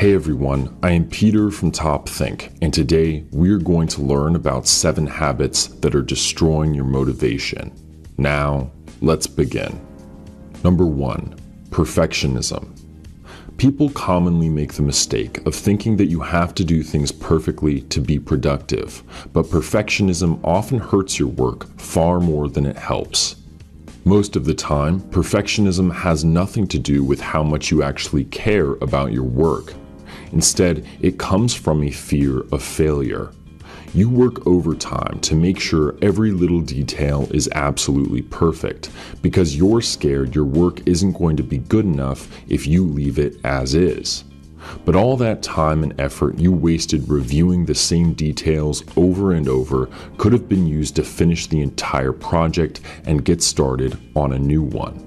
Hey everyone, I am Peter from Top Think, and today we're going to learn about 7 habits that are destroying your motivation. Now, let's begin. Number 1, perfectionism. People commonly make the mistake of thinking that you have to do things perfectly to be productive, but perfectionism often hurts your work far more than it helps. Most of the time, perfectionism has nothing to do with how much you actually care about your work. Instead, it comes from a fear of failure. You work overtime to make sure every little detail is absolutely perfect, because you're scared your work isn't going to be good enough if you leave it as is. But all that time and effort you wasted reviewing the same details over and over could have been used to finish the entire project and get started on a new one.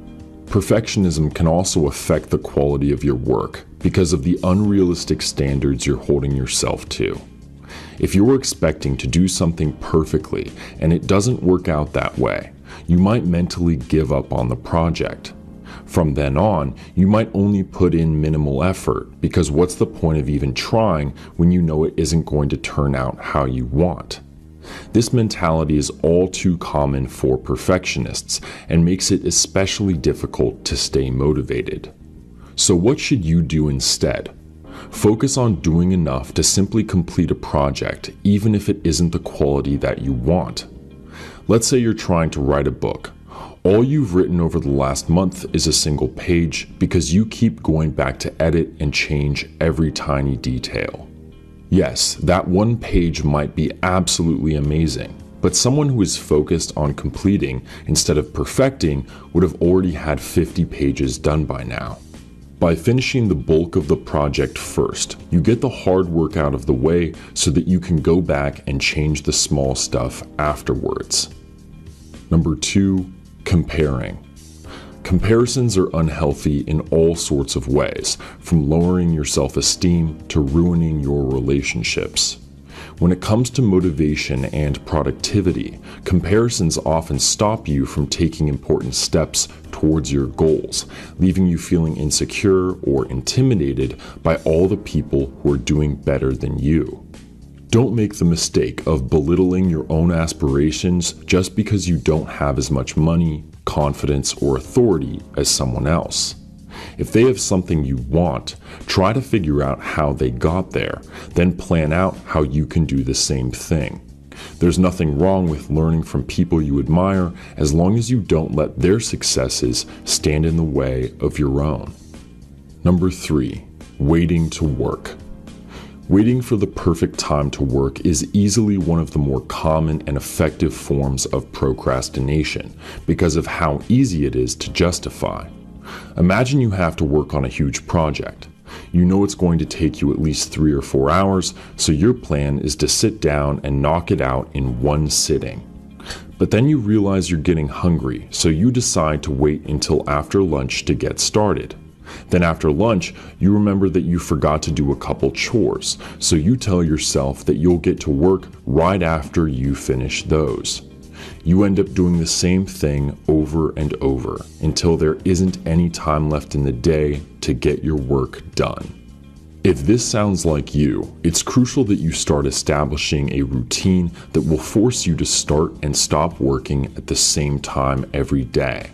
Perfectionism can also affect the quality of your work because of the unrealistic standards you're holding yourself to. If you're expecting to do something perfectly and it doesn't work out that way, you might mentally give up on the project. From then on, you might only put in minimal effort, because what's the point of even trying when you know it isn't going to turn out how you want? This mentality is all too common for perfectionists and makes it especially difficult to stay motivated. So what should you do instead? Focus on doing enough to simply complete a project, even if it isn't the quality that you want. Let's say you're trying to write a book. All you've written over the last month is a single page because you keep going back to edit and change every tiny detail. Yes, that one page might be absolutely amazing, but someone who is focused on completing instead of perfecting would have already had 50 pages done by now. By finishing the bulk of the project first, you get the hard work out of the way so that you can go back and change the small stuff afterwards. Number 2, comparing. Comparisons are unhealthy in all sorts of ways, from lowering your self-esteem to ruining your relationships. When it comes to motivation and productivity, comparisons often stop you from taking important steps towards your goals, leaving you feeling insecure or intimidated by all the people who are doing better than you. Don't make the mistake of belittling your own aspirations just because you don't have as much money, confidence, or authority as someone else. If they have something you want, try to figure out how they got there, then plan out how you can do the same thing. There's nothing wrong with learning from people you admire as long as you don't let their successes stand in the way of your own. Number 3, waiting to work. Waiting for the perfect time to work is easily one of the more common and effective forms of procrastination because of how easy it is to justify. Imagine you have to work on a huge project. You know it's going to take you at least 3 or 4 hours, so your plan is to sit down and knock it out in one sitting. But then you realize you're getting hungry, so you decide to wait until after lunch to get started. Then after lunch, you remember that you forgot to do a couple chores, so you tell yourself that you'll get to work right after you finish those. You end up doing the same thing over and over until there isn't any time left in the day to get your work done. If this sounds like you, it's crucial that you start establishing a routine that will force you to start and stop working at the same time every day.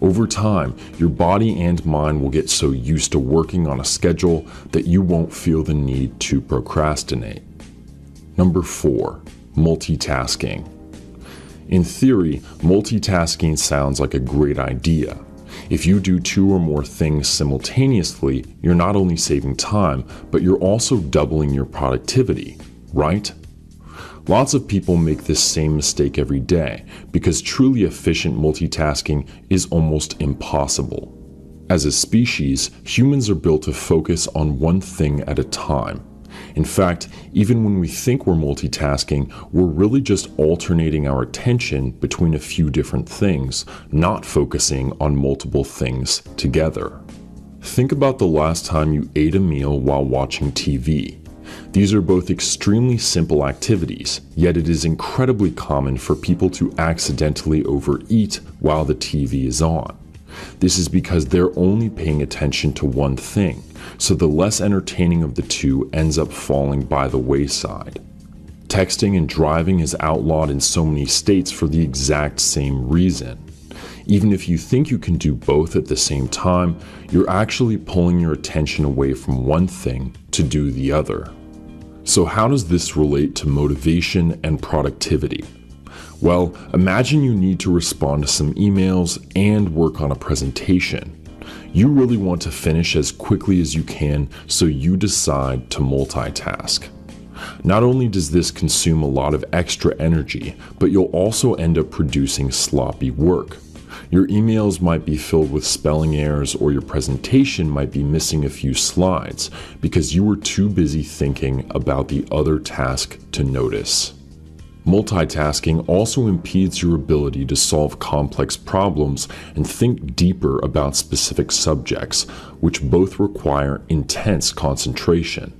Over time, your body and mind will get so used to working on a schedule that you won't feel the need to procrastinate. Number 4, multitasking. In theory, multitasking sounds like a great idea. If you do 2 or more things simultaneously, you're not only saving time, but you're also doubling your productivity, right? Lots of people make this same mistake every day because truly efficient multitasking is almost impossible. As a species, humans are built to focus on one thing at a time. In fact, even when we think we're multitasking, we're really just alternating our attention between a few different things, not focusing on multiple things together. Think about the last time you ate a meal while watching TV. These are both extremely simple activities, yet it is incredibly common for people to accidentally overeat while the TV is on. This is because they're only paying attention to one thing, so the less entertaining of the two ends up falling by the wayside. Texting and driving is outlawed in so many states for the exact same reason. Even if you think you can do both at the same time, you're actually pulling your attention away from one thing to do the other. So how does this relate to motivation and productivity? Well, imagine you need to respond to some emails and work on a presentation. You really want to finish as quickly as you can, so you decide to multitask. Not only does this consume a lot of extra energy, but you'll also end up producing sloppy work. Your emails might be filled with spelling errors, or your presentation might be missing a few slides because you were too busy thinking about the other task to notice. Multitasking also impedes your ability to solve complex problems and think deeper about specific subjects, which both require intense concentration.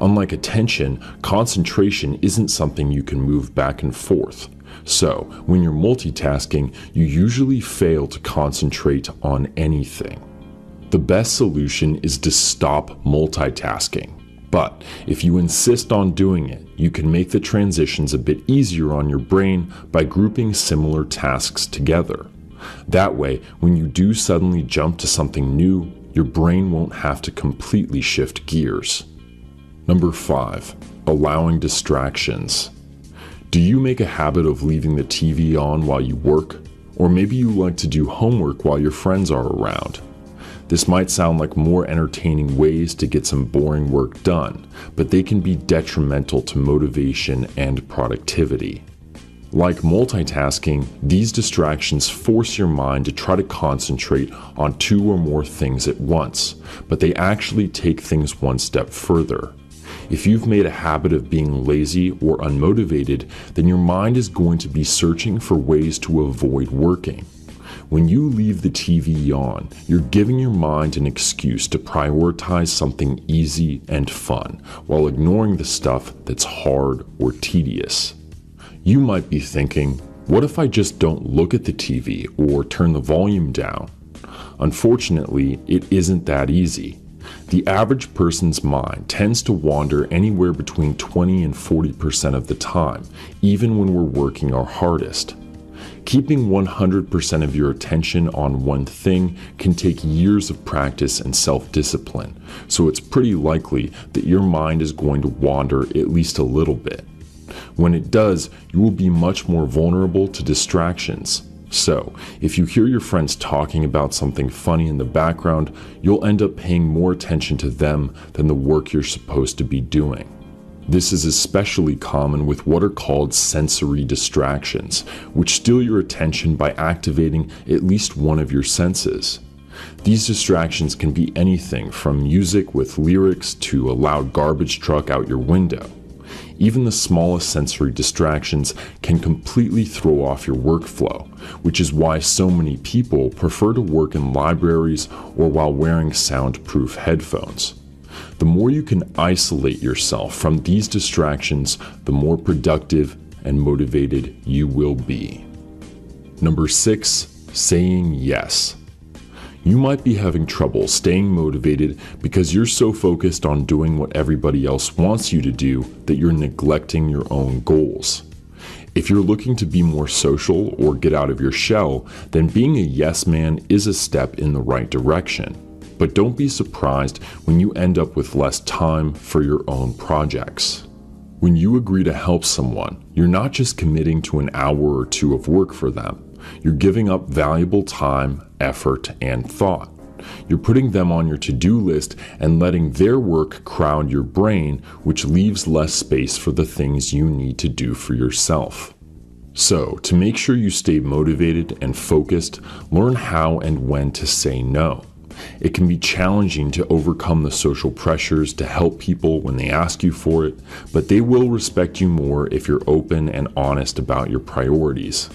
Unlike attention, concentration isn't something you can move back and forth. So, when you're multitasking, you usually fail to concentrate on anything. The best solution is to stop multitasking. But if you insist on doing it, you can make the transitions a bit easier on your brain by grouping similar tasks together. That way, when you do suddenly jump to something new, your brain won't have to completely shift gears. Number 5, allowing distractions. Do you make a habit of leaving the TV on while you work? Or maybe you like to do homework while your friends are around. This might sound like more entertaining ways to get some boring work done, but they can be detrimental to motivation and productivity. Like multitasking, these distractions force your mind to try to concentrate on 2 or more things at once, but they actually take things one step further. If you've made a habit of being lazy or unmotivated, then your mind is going to be searching for ways to avoid working. When you leave the TV on, you're giving your mind an excuse to prioritize something easy and fun, while ignoring the stuff that's hard or tedious. You might be thinking, what if I just don't look at the TV or turn the volume down? Unfortunately, it isn't that easy. The average person's mind tends to wander anywhere between 20 and 40% of the time, even when we're working our hardest. Keeping 100% of your attention on one thing can take years of practice and self-discipline, so it's pretty likely that your mind is going to wander at least a little bit. When it does, you will be much more vulnerable to distractions. So, if you hear your friends talking about something funny in the background, you'll end up paying more attention to them than the work you're supposed to be doing. This is especially common with what are called sensory distractions, which steal your attention by activating at least one of your senses. These distractions can be anything from music with lyrics to a loud garbage truck out your window. Even the smallest sensory distractions can completely throw off your workflow, which is why so many people prefer to work in libraries or while wearing soundproof headphones. The more you can isolate yourself from these distractions, the more productive and motivated you will be. Number 6, saying yes. You might be having trouble staying motivated because you're so focused on doing what everybody else wants you to do that you're neglecting your own goals. If you're looking to be more social or get out of your shell, then being a yes man is a step in the right direction. But don't be surprised when you end up with less time for your own projects. When you agree to help someone, you're not just committing to an hour or 2 of work for them. You're giving up valuable time, effort, and thought. You're putting them on your to-do list and letting their work crowd your brain, which leaves less space for the things you need to do for yourself. So, to make sure you stay motivated and focused, learn how and when to say no. It can be challenging to overcome the social pressures to help people when they ask you for it, but they will respect you more if you're open and honest about your priorities.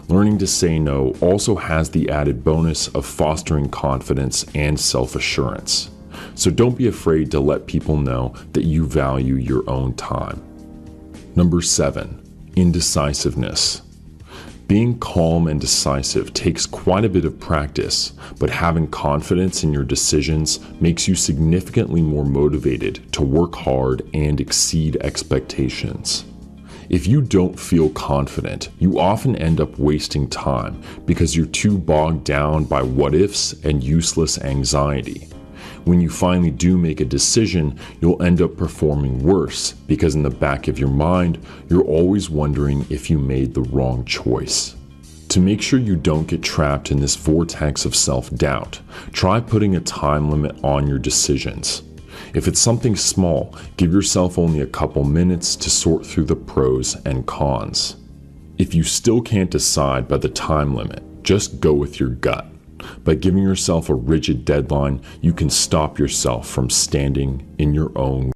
Learning to say no also has the added bonus of fostering confidence and self-assurance. So don't be afraid to let people know that you value your own time. Number 7, indecisiveness. Being calm and decisive takes quite a bit of practice, but having confidence in your decisions makes you significantly more motivated to work hard and exceed expectations. If you don't feel confident, you often end up wasting time because you're too bogged down by what-ifs and useless anxiety. When you finally do make a decision, you'll end up performing worse because in the back of your mind, you're always wondering if you made the wrong choice. To make sure you don't get trapped in this vortex of self-doubt, try putting a time limit on your decisions. If it's something small, give yourself only a couple minutes to sort through the pros and cons. If you still can't decide by the time limit, just go with your gut. By giving yourself a rigid deadline, you can stop yourself from standing in your own